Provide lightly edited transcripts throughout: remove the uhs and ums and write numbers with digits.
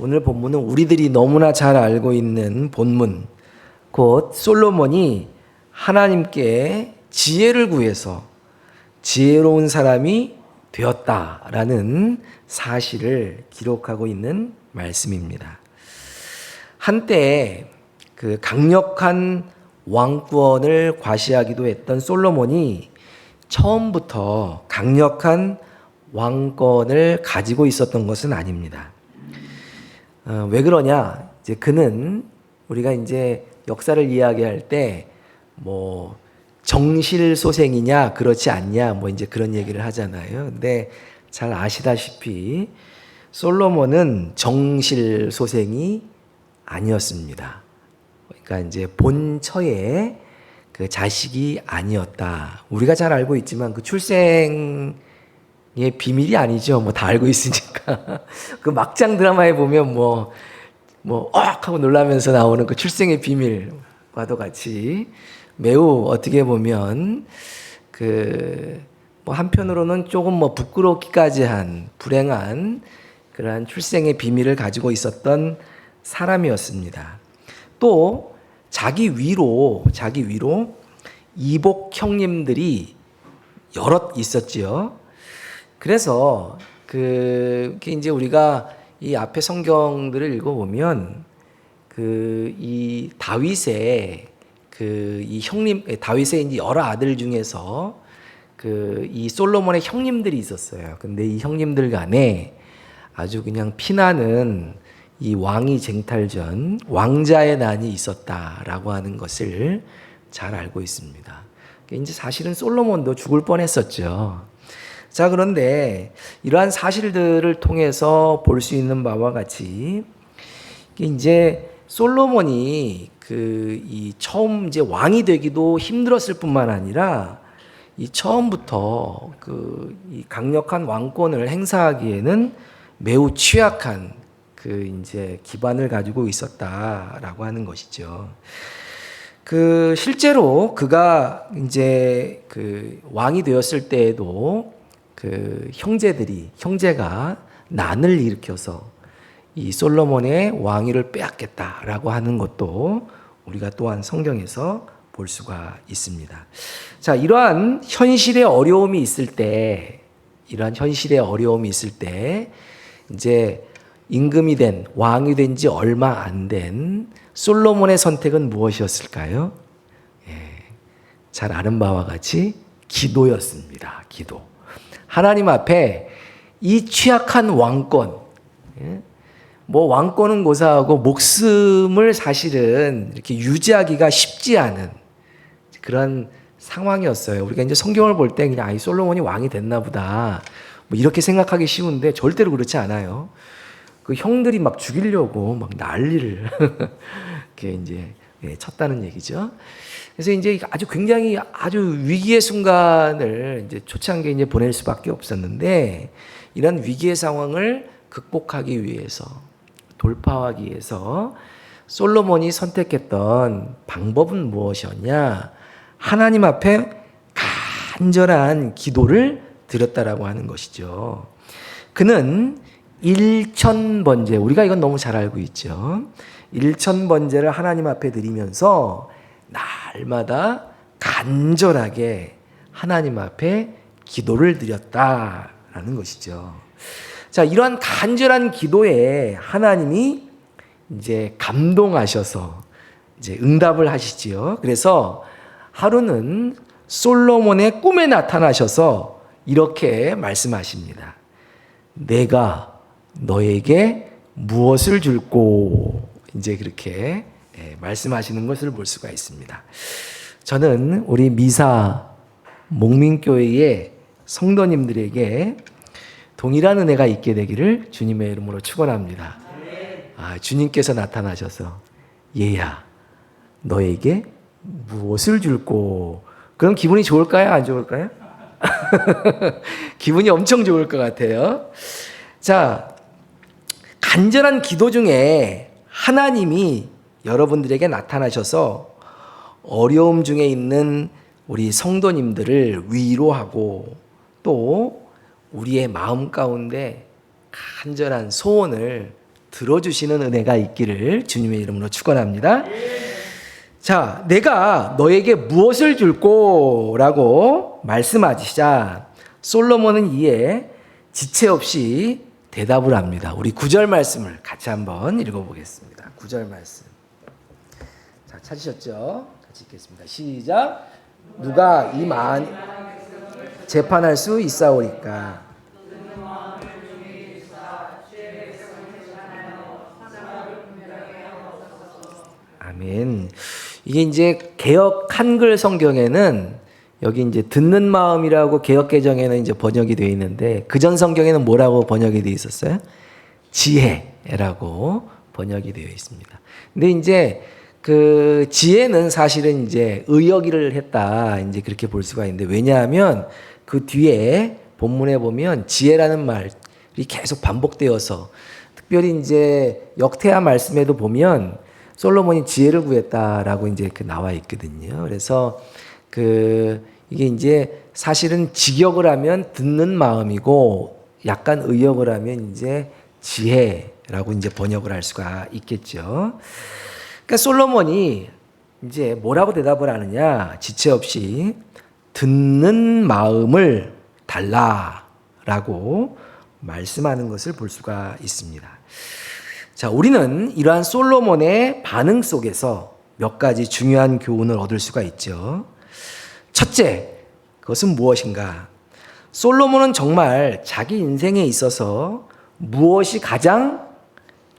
오늘 본문은 우리들이 너무나 잘 알고 있는 본문, 곧 솔로몬이 하나님께 지혜를 구해서 지혜로운 사람이 되었다라는 사실을 기록하고 있는 말씀입니다. 한때 그 강력한 왕권을 과시하기도 했던 솔로몬이 처음부터 강력한 왕권을 가지고 있었던 것은 아닙니다. 왜 그러냐? 이제 그는 우리가 이제 역사를 이야기할 때 뭐 정실소생이냐 그렇지 않냐 뭐 이제 그런 얘기를 하잖아요. 근데 잘 아시다시피 솔로몬은 정실소생이 아니었습니다. 그러니까 이제 본처의 그 자식이 아니었다. 우리가 잘 알고 있지만 그 출생의 비밀이 아니죠. 뭐 다 알고 있으니까. 그 막장 드라마에 보면 하고 놀라면서 나오는 그 출생의 비밀과도 같이 매우 어떻게 보면 한편으로는 조금 부끄럽기까지 한 불행한 그러한 출생의 비밀을 가지고 있었던 사람이었습니다. 또 자기 위로 이복 형님들이 여럿 있었지요. 그래서 이제 우리가 이 앞에 성경들을 읽어보면 이 다윗의 이 형님, 다윗의 이제 여러 아들 중에서 이 솔로몬의 형님들이 있었어요. 근데 이 형님들 간에 아주 그냥 피나는 이 왕위 쟁탈전, 왕자의 난이 있었다라고 하는 것을 잘 알고 있습니다. 이제 사실은 솔로몬도 죽을 뻔했었죠. 자, 그런데 이러한 사실들을 통해서 볼 수 있는 바와 같이 이제 솔로몬이 이 처음 이제 왕이 되기도 힘들었을 뿐만 아니라 이 처음부터 이 강력한 왕권을 행사하기에는 매우 취약한 이제 기반을 가지고 있었다라고 하는 것이죠. 실제로 그가 이제 왕이 되었을 때에도 형제가 난을 일으켜서 이 솔로몬의 왕위를 빼앗겠다라고 하는 것도 우리가 또한 성경에서 볼 수가 있습니다. 자, 이러한 현실의 어려움이 있을 때, 이제 임금이 된 왕이 된 지 얼마 안 된 솔로몬의 선택은 무엇이었을까요? 잘 아는 바와 같이 기도였습니다. 기도. 하나님 앞에 이 취약한 왕권, 왕권은 고사하고 목숨을 사실은 이렇게 유지하기가 쉽지 않은 그런 상황이었어요. 우리가 이제 성경을 볼 때 그냥 이 솔로몬이 왕이 됐나 보다 이렇게 생각하기 쉬운데 절대로 그렇지 않아요. 그 형들이 막 죽이려고 막 난리를 이렇게 이제 쳤다는 얘기죠. 그래서 이제 굉장히 아주 위기의 순간을 이제 초창기에 이제 보낼 수밖에 없었는데 이런 위기의 상황을 극복하기 위해서 돌파하기 위해서 솔로몬이 선택했던 방법은 무엇이었냐? 하나님 앞에 간절한 기도를 드렸다라고 하는 것이죠. 그는 1000번제, 우리가 이건 너무 잘 알고 있죠. 1000번제를 하나님 앞에 드리면서 날마다 간절하게 하나님 앞에 기도를 드렸다라는 것이죠. 자, 이러한 간절한 기도에 하나님이 이제 감동하셔서 이제 응답을 하시지요. 그래서 하루는 솔로몬의 꿈에 나타나셔서 이렇게 말씀하십니다. 내가 너에게 무엇을 줄꼬? 이제 그렇게 말씀하시는 것을 볼 수가 있습니다. 저는 우리 미사 목민교회의 성도님들에게 동일한 은혜가 있게 되기를 주님의 이름으로 축원합니다. 주님께서 나타나셔서 얘야 너에게 무엇을 줄꼬? 그럼 기분이 좋을까요? 안 좋을까요? 기분이 엄청 좋을 것 같아요. 자, 간절한 기도 중에 하나님이 여러분들에게 나타나셔서 어려움 중에 있는 우리 성도님들을 위로하고 또 우리의 마음 가운데 간절한 소원을 들어주시는 은혜가 있기를 주님의 이름으로 축원합니다. 자, 내가 너에게 무엇을 줄꼬라고 말씀하시자 솔로몬은 이에 지체 없이 대답을 합니다. 우리 9절 말씀을 같이 한번 읽어보겠습니다. 9절 말씀. 자, 찾으셨죠? 같이 읽겠습니다. 시작. 누가 이 많이 재판할 수 있사오리까? 아멘. 이게 이제 개역 한글 성경에는 여기 이제 듣는 마음이라고 개역 개정에는 이제 번역이 되어 있는데 그전 성경에는 뭐라고 번역이 되어 있었어요? 지혜라고 번역이 되어 있습니다. 근데 이제 그 지혜는 사실은 이제 의역일을 했다 이제 그렇게 볼 수가 있는데 왜냐하면 그 뒤에 본문에 보면 지혜라는 말이 계속 반복되어서 특별히 이제 역대하 말씀에도 보면 솔로몬이 지혜를 구했다라고 이제 그 나와 있거든요. 그래서 이게 이제 사실은 직역을 하면 듣는 마음이고 약간 의역을 하면 이제 지혜라고 이제 번역을 할 수가 있겠죠. 그러니까 솔로몬이 이제 뭐라고 대답을 하느냐? 지체 없이 듣는 마음을 달라라고 말씀하는 것을 볼 수가 있습니다. 자, 우리는 이러한 솔로몬의 반응 속에서 몇 가지 중요한 교훈을 얻을 수가 있죠. 첫째, 그것은 무엇인가? 솔로몬은 정말 자기 인생에 있어서 무엇이 가장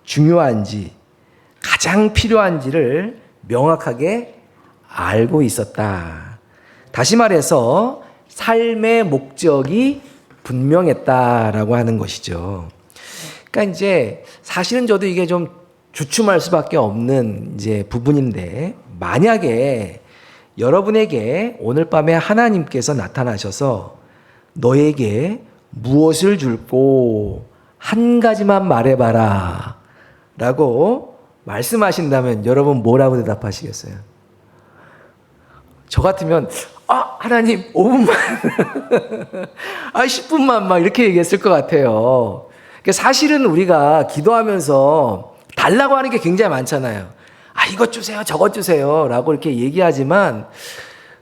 중요한지, 가장 필요한지를 명확하게 알고 있었다. 다시 말해서 삶의 목적이 분명했다라고 하는 것이죠. 그러니까 이제 사실은 저도 이게 좀 주춤할 수밖에 없는 이제 부분인데 만약에 여러분에게 오늘 밤에 하나님께서 나타나셔서 너에게 무엇을 줄꼬 한 가지만 말해봐라 라고 말씀하신다면 여러분 뭐라고 대답하시겠어요? 저 같으면 하나님 5분만 10분만 막 이렇게 얘기했을 것 같아요. 사실은 우리가 기도하면서 달라고 하는 게 굉장히 많잖아요. 이것 주세요, 저것 주세요 라고 이렇게 얘기하지만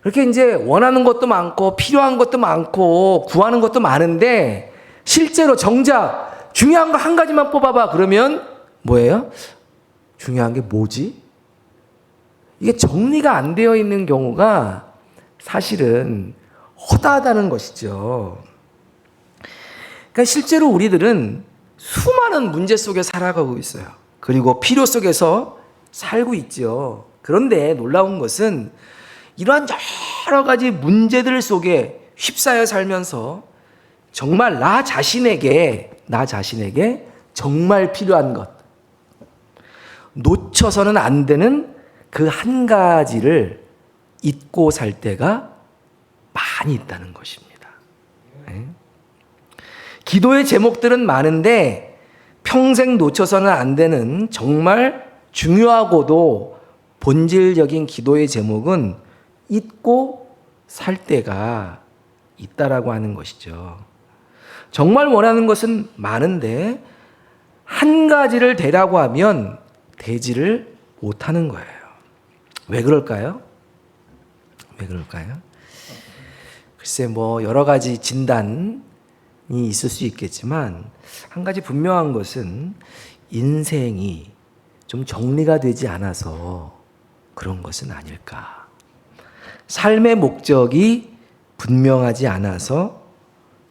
그렇게 이제 원하는 것도 많고 필요한 것도 많고 구하는 것도 많은데 실제로 정작 중요한 거 한 가지만 뽑아봐 그러면 뭐예요? 중요한 게 뭐지? 이게 정리가 안 되어 있는 경우가 사실은 허다하다는 것이죠. 그러니까 실제로 우리들은 수많은 문제 속에 살아가고 있어요. 그리고 필요 속에서 살고 있죠. 그런데 놀라운 것은 이러한 여러 가지 문제들 속에 휩싸여 살면서 정말 나 자신에게 정말 필요한 것, 놓쳐서는 안 되는 그 한 가지를 잊고 살 때가 많이 있다는 것입니다. 기도의 제목들은 많은데 평생 놓쳐서는 안 되는 정말 중요하고도 본질적인 기도의 제목은 잊고 살 때가 있다라고 하는 것이죠. 정말 원하는 것은 많은데 한 가지를 되라고 하면 되지를 못하는 거예요. 왜 그럴까요? 글쎄 뭐 여러 가지 진단이 있을 수 있겠지만 한 가지 분명한 것은 인생이 좀 정리가 되지 않아서 그런 것은 아닐까. 삶의 목적이 분명하지 않아서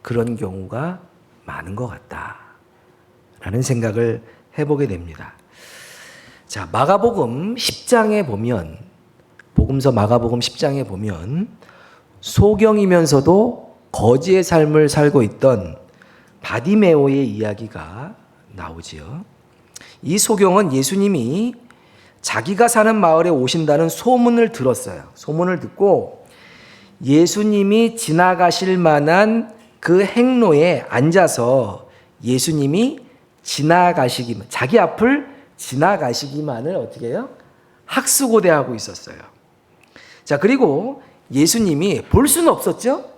그런 경우가 많은 것 같다라는 생각을 해보게 됩니다. 자, 마가복음 10장에 보면 복음서 마가복음 10장에 보면 소경이면서도 거지의 삶을 살고 있던 바디메오의 이야기가 나오지요. 이 소경은 예수님이 자기가 사는 마을에 오신다는 소문을 들었어요. 소문을 듣고 예수님이 지나가실 만한 그 행로에 앉아서 예수님이 지나가시기만, 자기 앞을 지나가시기만을 어떻게 해요? 학수고대하고 있었어요. 자, 그리고 예수님이 볼 수는 없었죠?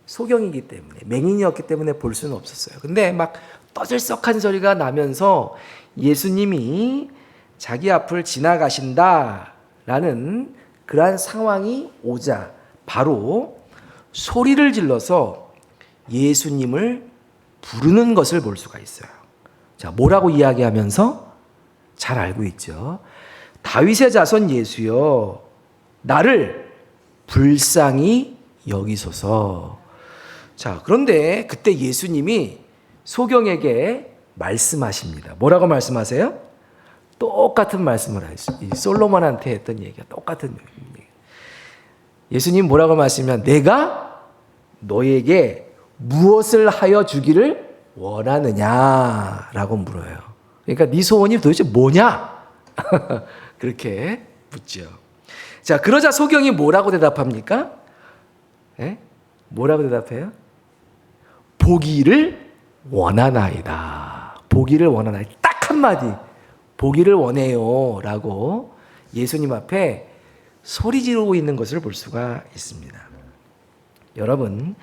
소경이기 때문에, 맹인이었기 때문에 볼 수는 없었어요. 근데 막 떠들썩한 소리가 나면서 예수님이 자기 앞을 지나가신다라는 그러한 상황이 오자 바로 소리를 질러서 예수님을 부르는 것을 볼 수가 있어요. 자, 뭐라고 이야기하면서? 잘 알고 있죠. 다윗의 자손 예수여, 나를 불쌍히 여기소서. 자, 그런데 그때 예수님이 소경에게 말씀하십니다. 뭐라고 말씀하세요? 똑같은 말씀을 하셨어요. 이 솔로몬한테 했던 얘기가 똑같은 얘기예요. 예수님 뭐라고 말씀하시면 내가 너에게 무엇을 하여 주기를 원하느냐라고 물어요. 그러니까 네 소원이 도대체 뭐냐? 그렇게 묻죠. 자, 그러자 소경이 뭐라고 대답합니까? 네? 뭐라고 대답해요? 보기를 원하나이다. 보기를 원하나이다. 딱 한마디. 보기를 원해요. 라고 예수님 앞에 소리 지르고 있는 것을 볼 수가 있습니다. 여러분,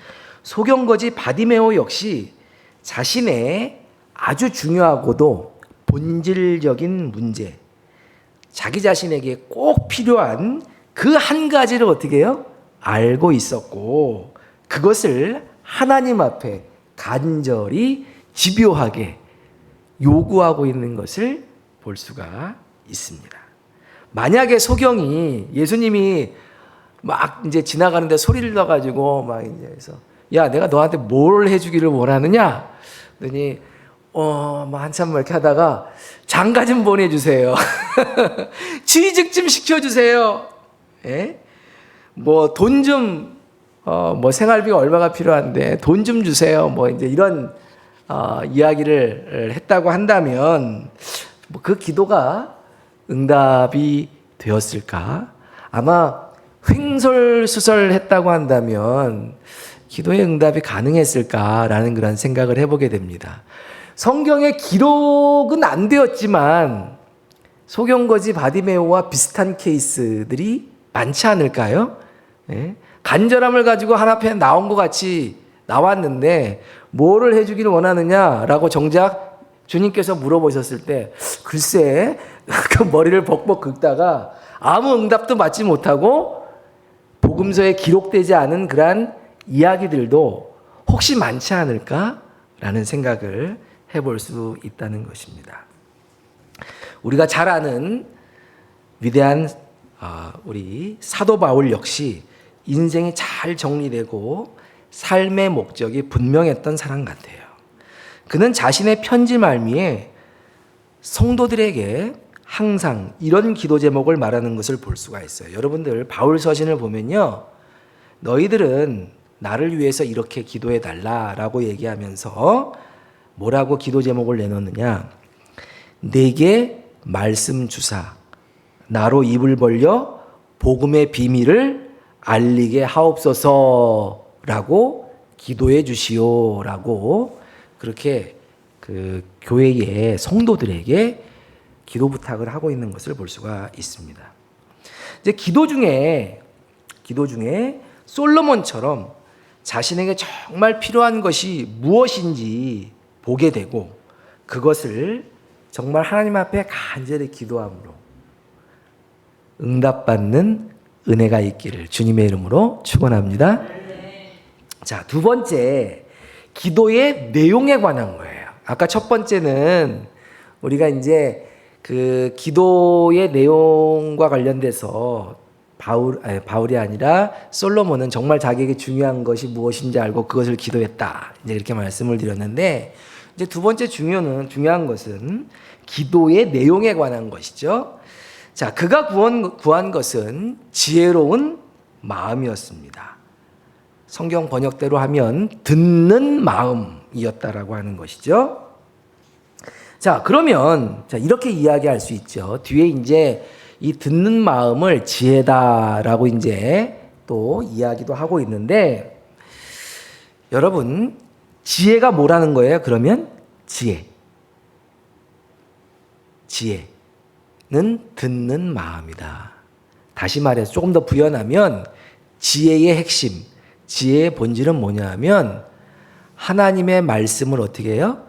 소경거지 바디메오 역시 자신의 아주 중요하고도 본질적인 문제, 자기 자신에게 꼭 필요한 그 한 가지를 어떻게 해요? 알고 있었고 그것을 하나님 앞에 간절히 집요하게 요구하고 있는 것을 볼 수가 있습니다. 만약에 소경이 예수님이 막 이제 지나가는데 소리를 넣어가지고 막 이제 해서 야, 내가 너한테 뭘 해주기를 원하느냐? 그랬더니 뭐 한참 이렇게 하다가 장가 좀 보내주세요. 취직 좀 시켜주세요. 예? 뭐 돈 좀 뭐 생활비가 얼마가 필요한데 돈 좀 주세요. 뭐 이제 이런 이야기를 했다고 한다면 뭐 그 기도가 응답이 되었을까? 아마 횡설수설했다고 한다면 기도의 응답이 가능했을까라는 그런 생각을 해보게 됩니다. 성경에 기록은 안 되었지만 소경거지 바디메오와 비슷한 케이스들이 많지 않을까요? 네? 간절함을 가지고 하나편에 나온 것 같이 나왔는데 뭐를 해주기를 원하느냐라고 정작 주님께서 물어보셨을 때 글쎄 그 머리를 벅벅 긁다가 아무 응답도 받지 못하고 복음서에 기록되지 않은 그러한 이야기들도 혹시 많지 않을까라는 생각을 해볼 수 있다는 것입니다. 우리가 잘 아는 위대한 우리 사도 바울 역시 인생이 잘 정리되고 삶의 목적이 분명했던 사람 같아요. 그는 자신의 편지 말미에 성도들에게 항상 이런 기도 제목을 말하는 것을 볼 수가 있어요. 여러분들 바울 서신을 보면요, 너희들은 나를 위해서 이렇게 기도해 달라라고 얘기하면서 뭐라고 기도 제목을 내놓느냐? 내게 말씀 주사 나로 입을 벌려 복음의 비밀을 알리게 하옵소서라고 기도해 주시오라고 그렇게 그 교회의 성도들에게 기도 부탁을 하고 있는 것을 볼 수가 있습니다. 이제 기도 중에 솔로몬처럼 자신에게 정말 필요한 것이 무엇인지 보게 되고 그것을 정말 하나님 앞에 간절히 기도함으로 응답받는 은혜가 있기를 주님의 이름으로 축원합니다. 자, 두 번째, 기도의 내용에 관한 거예요. 아까 첫 번째는 우리가 이제 그 기도의 내용과 관련돼서 바울이 아니라 솔로몬은 정말 자기에게 중요한 것이 무엇인지 알고 그것을 기도했다. 이제 이렇게 말씀을 드렸는데 이제 두 번째 중요한 것은 기도의 내용에 관한 것이죠. 자, 그가 구한 것은 지혜로운 마음이었습니다. 성경 번역대로 하면 듣는 마음이었다라고 하는 것이죠. 자, 그러면 이렇게 이야기할 수 있죠. 뒤에 이제 이 듣는 마음을 지혜다라고 이제 또 이야기도 하고 있는데 여러분, 지혜가 뭐라는 거예요? 그러면 지혜는 듣는 마음이다. 다시 말해서 조금 더 부연하면 지혜의 핵심, 지혜의 본질은 뭐냐 하면 하나님의 말씀을 어떻게 해요?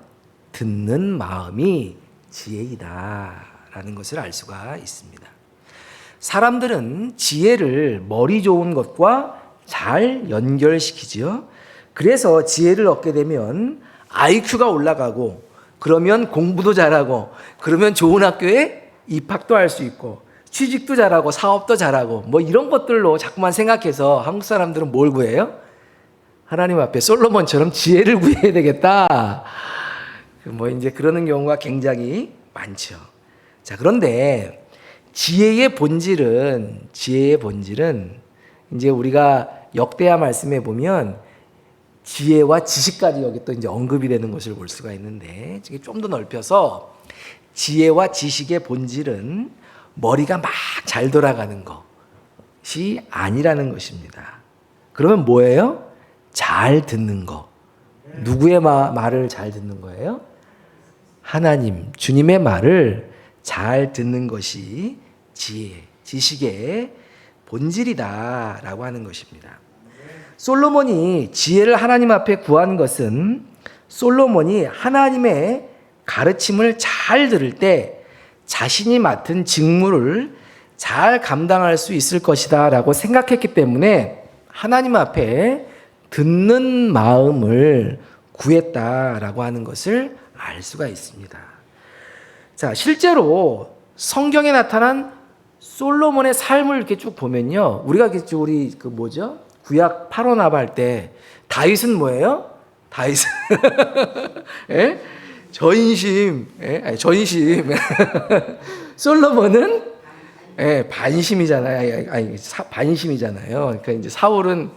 듣는 마음이 지혜이다라는 것을 알 수가 있습니다. 사람들은 지혜를 머리 좋은 것과 잘 연결시키지요. 그래서 지혜를 얻게 되면 IQ가 올라가고, 그러면 공부도 잘하고, 그러면 좋은 학교에 입학도 할 수 있고, 취직도 잘하고, 사업도 잘하고, 뭐 이런 것들로 자꾸만 생각해서 한국 사람들은 뭘 구해요? 하나님 앞에 솔로몬처럼 지혜를 구해야 되겠다. 뭐 이제 그러는 경우가 굉장히 많죠. 자, 그런데 지혜의 본질은 이제 우리가 역대하 말씀에 보면 지혜와 지식까지 여기 또 이제 언급이 되는 것을 볼 수가 있는데, 좀 더 넓혀서 지혜와 지식의 본질은 머리가 막 잘 돌아가는 것이 아니라는 것입니다. 그러면 뭐예요? 잘 듣는 거. 누구의 말을 잘 듣는 거예요? 하나님, 주님의 말을 잘 듣는 것이 지혜, 지식의 본질이다라고 하는 것입니다. 솔로몬이 지혜를 하나님 앞에 구한 것은 솔로몬이 하나님의 가르침을 잘 들을 때 자신이 맡은 직무를 잘 감당할 수 있을 것이다 라고 생각했기 때문에 하나님 앞에 듣는 마음을 구했다라고 하는 것을 알 수가 있습니다. 자, 실제로 성경에 나타난 솔로몬의 삶을 이렇게 쭉 보면요, 우리가 우리 구약 파로나발 때 다윗은 뭐예요? 다윗은 예? 전심, 전심. 솔로몬은 반심이잖아요. 반심이잖아요. 그러니까 이제 사울은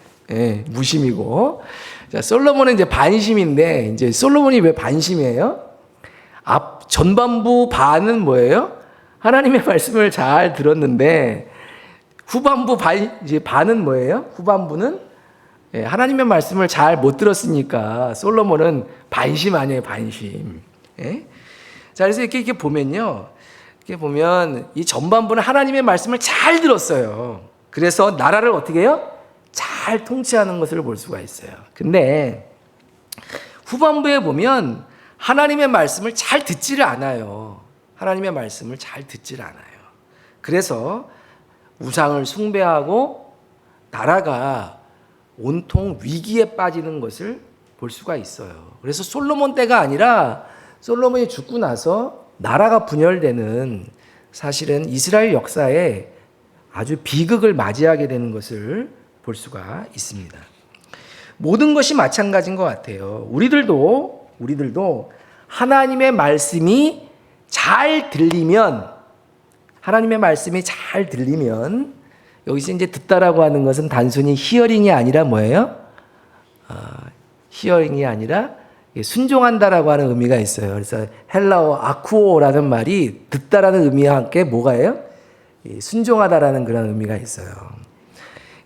무심이고, 자, 솔로몬은 이제 반심인데, 이제 솔로몬이 왜 반심이에요? 전반부 반은 뭐예요? 하나님의 말씀을 잘 들었는데, 후반부 이제 반은 뭐예요? 후반부는 하나님의 말씀을 잘 못 들었으니까 솔로몬은 반심 아니에요, 반심. 자, 그래서 이렇게 보면요, 이렇게 보면 이 전반부는 하나님의 말씀을 잘 들었어요. 그래서 나라를 어떻게 해요? 잘 통치하는 것을 볼 수가 있어요. 근데 후반부에 보면 하나님의 말씀을 잘 듣지를 않아요. 하나님의 말씀을 잘 듣지를 않아요. 그래서 우상을 숭배하고 나라가 온통 위기에 빠지는 것을 볼 수가 있어요. 그래서 솔로몬 때가 아니라 솔로몬이 죽고 나서 나라가 분열되는, 사실은 이스라엘 역사에 아주 비극을 맞이하게 되는 것을 볼 수가 있습니다. 모든 것이 마찬가지인 것 같아요. 우리들도 하나님의 말씀이 잘 들리면, 여기서 이제 듣다라고 하는 것은 단순히 히어링이 아니라 뭐예요? 히어링이 아니라 순종한다라고 하는 의미가 있어요. 그래서 헬라어 아쿠오라는 말이 듣다라는 의미와 함께 뭐가예요? 순종하다라는 그런 의미가 있어요.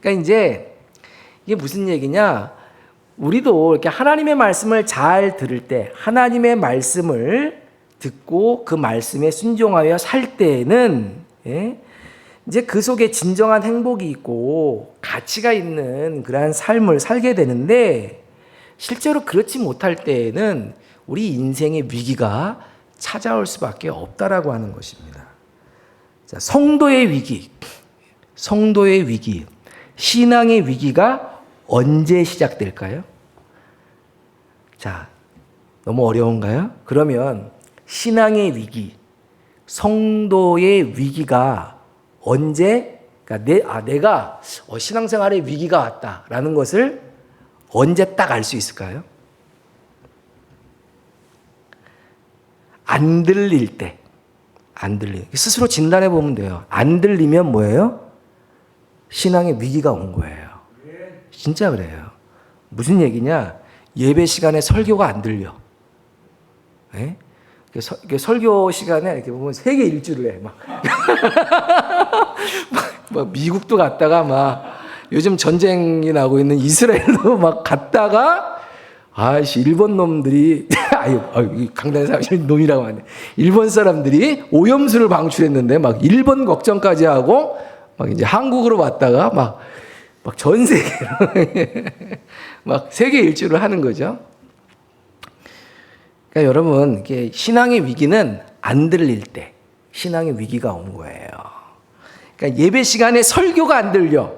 그러니까 이제 이게 무슨 얘기냐? 우리도 이렇게 하나님의 말씀을 잘 들을 때, 하나님의 말씀을 듣고 그 말씀에 순종하여 살 때에는 이제 그 속에 진정한 행복이 있고 가치가 있는 그러한 삶을 살게 되는데, 실제로 그렇지 못할 때에는 우리 인생의 위기가 찾아올 수밖에 없다라고 하는 것입니다. 자, 성도의 위기, 신앙의 위기가 언제 시작될까요? 자, 너무 어려운가요? 그러면 신앙의 위기, 성도의 위기가 언제, 그러니까 내가 신앙생활에 위기가 왔다라는 것을 언제 딱 알 수 있을까요? 안 들릴 때. 스스로 진단해 보면 돼요. 안 들리면 뭐예요? 신앙의 위기가 온 거예요. 진짜 그래요. 무슨 얘기냐? 예배 시간에 설교가 안 들려. 설교 시간에 이렇게 보면 세계 일주를 해. 막 미국도 갔다가 요즘 전쟁이 나고 있는 이스라엘도 갔다가, 일본 놈들이, 강단의 사람, 놈이라고 하네. 일본 사람들이 오염수를 방출했는데, 일본 걱정까지 하고, 이제 한국으로 왔다가, 전 세계로, 세계 일주를 하는 거죠. 그러니까 여러분, 이게 신앙의 위기는 안 들릴 때 신앙의 위기가 온 거예요. 그러니까 예배 시간에 설교가 안 들려.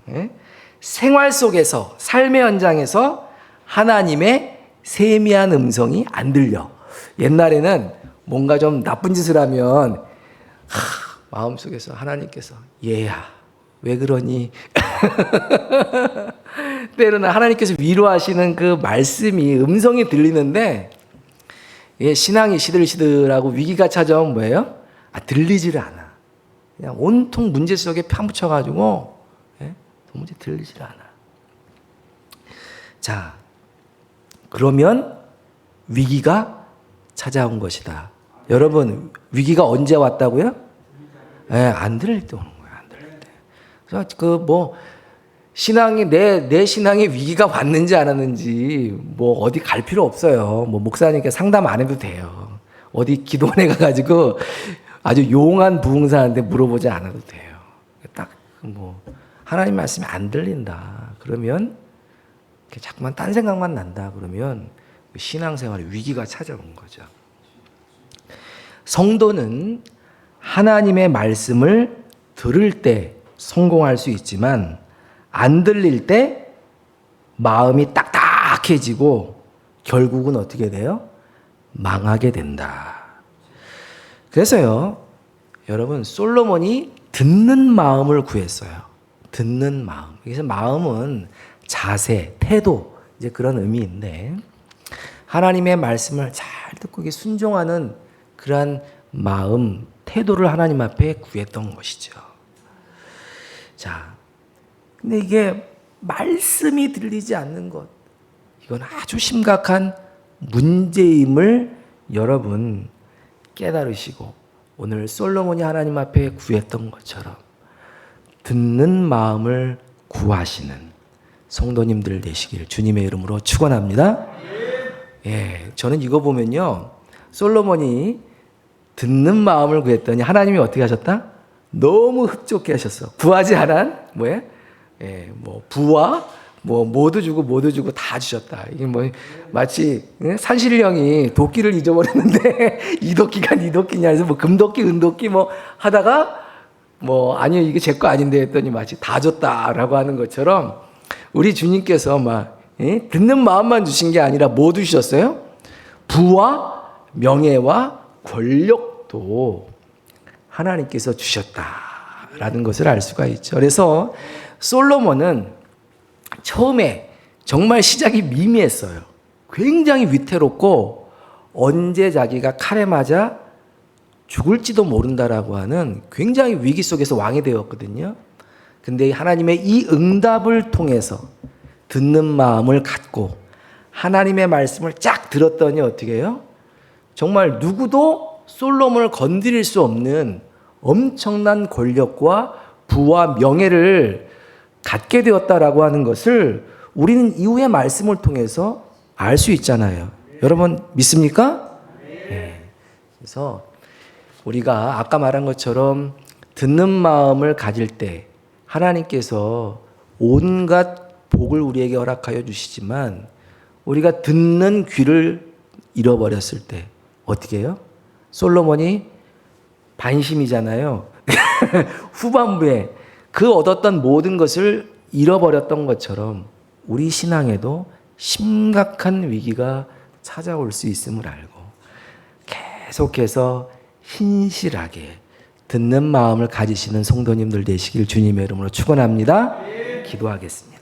예? 생활 속에서, 삶의 현장에서 하나님의 세미한 음성이 안 들려. 옛날에는 뭔가 좀 나쁜 짓을 하면 마음속에서 하나님께서 얘야 왜 그러니? 때로는 하나님께서 위로하시는 그 말씀이 음성이 들리는데 신앙이 시들시들하고 위기가 찾아오면 뭐예요? 들리지를 않아. 그냥 온통 문제 속에 파묻혀가지고 도무지 들리지를 않아. 자, 그러면 위기가 찾아온 것이다. 여러분, 위기가 언제 왔다고요? 안 들릴 때 오는 거예요. 안 들릴 때. 그래서 신앙이 내 신앙에 위기가 왔는지 안 왔는지 어디 갈 필요 없어요. 목사님께 상담 안 해도 돼요. 어디 기도원에 가가지고 아주 용한 부흥사한테 물어보지 않아도 돼요. 딱 하나님 말씀이 안 들린다. 그러면 자꾸만 딴 생각만 난다. 그러면 신앙생활에 위기가 찾아온 거죠. 성도는 하나님의 말씀을 들을 때 성공할 수 있지만 안 들릴 때 마음이 딱딱해지고 결국은 어떻게 돼요? 망하게 된다. 그래서요, 여러분, 솔로몬이 듣는 마음을 구했어요. 듣는 마음. 그래서 마음은 자세, 태도, 이제 그런 의미인데, 하나님의 말씀을 잘 듣고 순종하는 그러한 마음, 태도를 하나님 앞에 구했던 것이죠. 자, 근데 이게 말씀이 들리지 않는 것, 이건 아주 심각한 문제임을 여러분 깨달으시고 오늘 솔로몬이 하나님 앞에 구했던 것처럼 듣는 마음을 구하시는 성도님들 되시길 주님의 이름으로 축원합니다. 저는 이거 보면요, 솔로몬이 듣는 마음을 구했더니 하나님이 어떻게 하셨다? 너무 흡족해 하셨어. 구하지 않은 부와 모두 주고 다 주셨다. 이게 마치 산신령이 도끼를 잊어버렸는데 이 도끼가 네 도끼냐 해서 금도끼 은도끼 하다가 아니요 이게 제 거 아닌데 했더니 마치 다 줬다라고 하는 것처럼 우리 주님께서 듣는 마음만 주신 게 아니라 뭐 주셨어요? 부와 명예와 권력도 하나님께서 주셨다라는 것을 알 수가 있죠. 그래서 솔로몬은 처음에 정말 시작이 미미했어요. 굉장히 위태롭고 언제 자기가 칼에 맞아 죽을지도 모른다라고 하는 굉장히 위기 속에서 왕이 되었거든요. 근데 하나님의 이 응답을 통해서 듣는 마음을 갖고 하나님의 말씀을 쫙 들었더니 어떻게 해요? 정말 누구도 솔로몬을 건드릴 수 없는 엄청난 권력과 부와 명예를 갖게 되었다라고 하는 것을 우리는 이후의 말씀을 통해서 알 수 있잖아요. 여러분 믿습니까? 네. 그래서 우리가 아까 말한 것처럼 듣는 마음을 가질 때 하나님께서 온갖 복을 우리에게 허락하여 주시지만 우리가 듣는 귀를 잃어버렸을 때 어떻게 해요? 솔로몬이 반심이잖아요. 후반부에 그 얻었던 모든 것을 잃어버렸던 것처럼 우리 신앙에도 심각한 위기가 찾아올 수 있음을 알고 계속해서 신실하게 듣는 마음을 가지시는 성도님들 되시길 주님의 이름으로 축원합니다. 기도하겠습니다.